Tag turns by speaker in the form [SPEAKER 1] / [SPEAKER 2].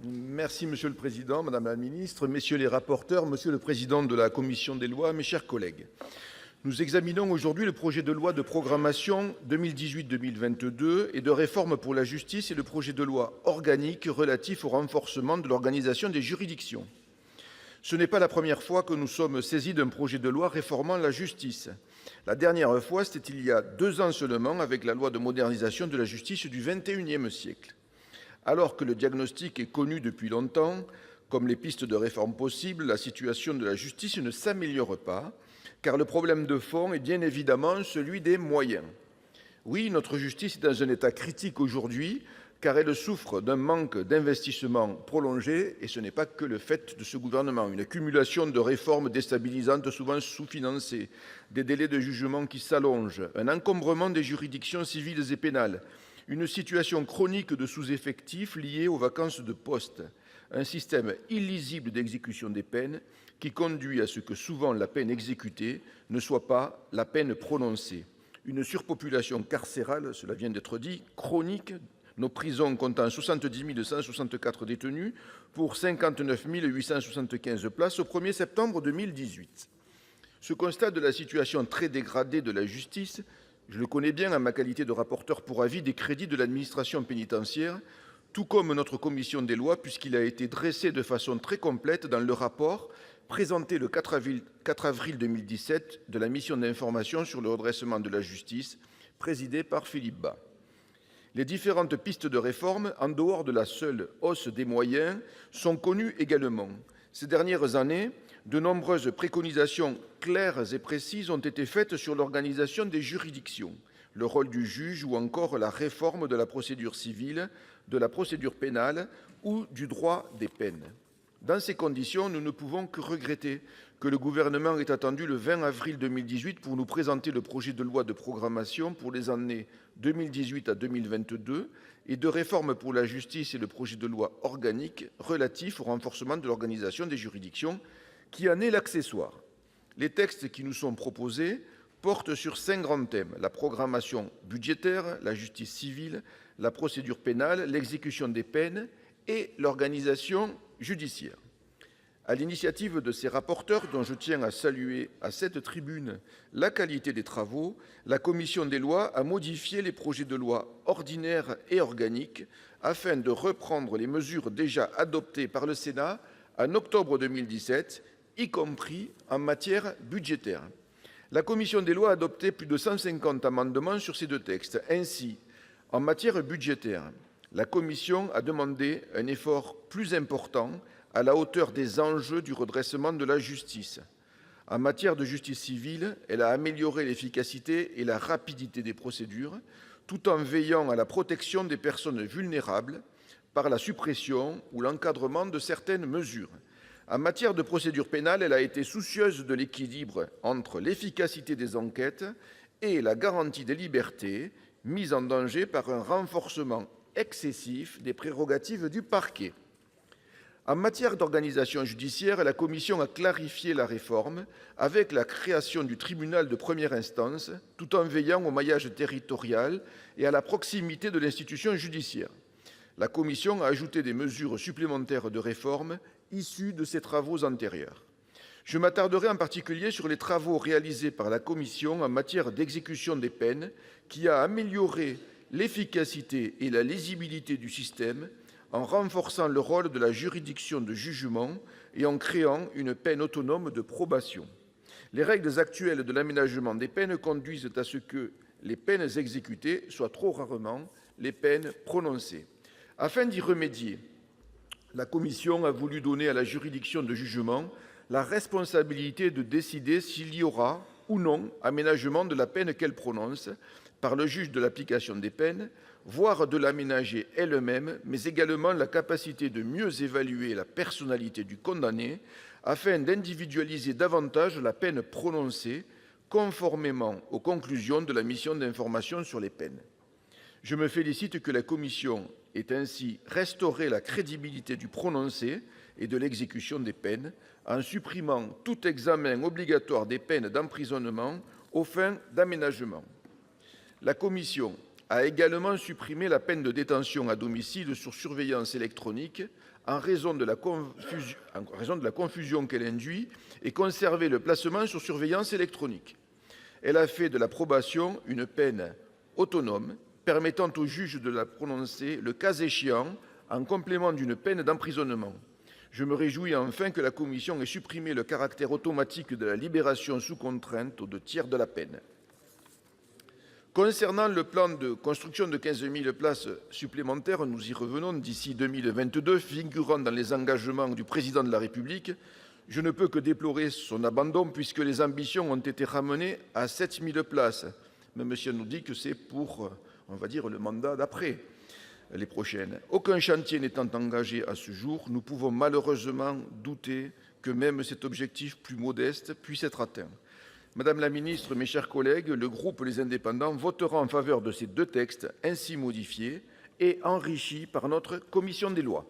[SPEAKER 1] Merci Monsieur le Président, Madame la Ministre, Messieurs les rapporteurs, Monsieur le Président de la Commission des lois, mes chers collègues. Nous examinons aujourd'hui le projet de loi de programmation 2018-2022 et de réforme pour la justice et le projet de loi organique relatif au renforcement de l'organisation des juridictions. Ce n'est pas la première fois que nous sommes saisis d'un projet de loi réformant la justice. La dernière fois, c'était il y a 2 ans seulement avec la loi de modernisation de la justice du XXIe siècle. Alors que le diagnostic est connu depuis longtemps, comme les pistes de réforme possibles, la situation de la justice ne s'améliore pas, car le problème de fond est bien évidemment celui des moyens. Oui, notre justice est dans un état critique aujourd'hui, car elle souffre d'un manque d'investissement prolongé, et ce n'est pas que le fait de ce gouvernement. Une accumulation de réformes déstabilisantes, souvent sous-financées, des délais de jugement qui s'allongent, un encombrement des juridictions civiles et pénales, une situation chronique de sous-effectifs liée aux vacances de poste, un système illisible d'exécution des peines qui conduit à ce que souvent la peine exécutée ne soit pas la peine prononcée, une surpopulation carcérale, cela vient d'être dit, chronique, nos prisons comptant 70 164 détenus pour 59 875 places au 1er septembre 2018. Ce constat de la situation très dégradée de la justice, je le connais bien en ma qualité de rapporteur pour avis des crédits de l'administration pénitentiaire, tout comme notre commission des lois, puisqu'il a été dressé de façon très complète dans le rapport présenté le 4 avril 2017 de la mission d'information sur le redressement de la justice, présidée par Philippe Bas. Les différentes pistes de réforme, en dehors de la seule hausse des moyens, sont connues également. Ces dernières années, de nombreuses préconisations claires et précises ont été faites sur l'organisation des juridictions, le rôle du juge ou encore la réforme de la procédure civile, de la procédure pénale ou du droit des peines. Dans ces conditions, nous ne pouvons que regretter que le gouvernement ait attendu le 20 avril 2018 pour nous présenter le projet de loi de programmation pour les années 2018 à 2022 et de réforme pour la justice et le projet de loi organique relatif au renforcement de l'organisation des juridictions, qui en est l'accessoire. Les textes qui nous sont proposés portent sur 5 grands thèmes: la programmation budgétaire, la justice civile, la procédure pénale, l'exécution des peines et l'organisation judiciaire. À l'initiative de ces rapporteurs, dont je tiens à saluer à cette tribune la qualité des travaux, la commission des lois a modifié les projets de loi ordinaires et organiques afin de reprendre les mesures déjà adoptées par le Sénat en octobre 2017, y compris en matière budgétaire. La commission des lois a adopté plus de 150 amendements sur ces 2 textes. Ainsi, en matière budgétaire, la commission a demandé un effort plus important à la hauteur des enjeux du redressement de la justice. En matière de justice civile, elle a amélioré l'efficacité et la rapidité des procédures, tout en veillant à la protection des personnes vulnérables par la suppression ou l'encadrement de certaines mesures. En matière de procédure pénale, elle a été soucieuse de l'équilibre entre l'efficacité des enquêtes et la garantie des libertés, mises en danger par un renforcement excessif des prérogatives du parquet. En matière d'organisation judiciaire, la commission a clarifié la réforme avec la création du tribunal de première instance, tout en veillant au maillage territorial et à la proximité de l'institution judiciaire. La commission a ajouté des mesures supplémentaires de réforme issues de ses travaux antérieurs. Je m'attarderai en particulier sur les travaux réalisés par la commission en matière d'exécution des peines, qui a amélioré l'efficacité et la lisibilité du système en renforçant le rôle de la juridiction de jugement et en créant une peine autonome de probation. Les règles actuelles de l'aménagement des peines conduisent à ce que les peines exécutées soient trop rarement les peines prononcées. Afin d'y remédier, la commission a voulu donner à la juridiction de jugement la responsabilité de décider s'il y aura ou non aménagement de la peine qu'elle prononce par le juge de l'application des peines, voire de l'aménager elle-même, mais également la capacité de mieux évaluer la personnalité du condamné afin d'individualiser davantage la peine prononcée, conformément aux conclusions de la mission d'information sur les peines. Je me félicite que la commission ait ainsi restauré la crédibilité du prononcé et de l'exécution des peines en supprimant tout examen obligatoire des peines d'emprisonnement aux fins d'aménagement. La commission a également supprimé la peine de détention à domicile sur surveillance électronique en raison de la confusion qu'elle induit et conservé le placement sur surveillance électronique. Elle a fait de la probation une peine autonome permettant au juge de la prononcer, le cas échéant, en complément d'une peine d'emprisonnement. Je me réjouis enfin que la commission ait supprimé le caractère automatique de la libération sous contrainte aux 2/3 de la peine. Concernant le plan de construction de 15 000 places supplémentaires, nous y revenons, d'ici 2022, figurant dans les engagements du Président de la République, je ne peux que déplorer son abandon puisque les ambitions ont été ramenées à 7 000 places, même si on nous dit que c'est pour, le mandat d'après, les prochaines. Aucun chantier n'étant engagé à ce jour, nous pouvons malheureusement douter que même cet objectif plus modeste puisse être atteint. Madame la ministre, mes chers collègues, le groupe Les Indépendants votera en faveur de ces deux textes ainsi modifiés et enrichis par notre commission des lois.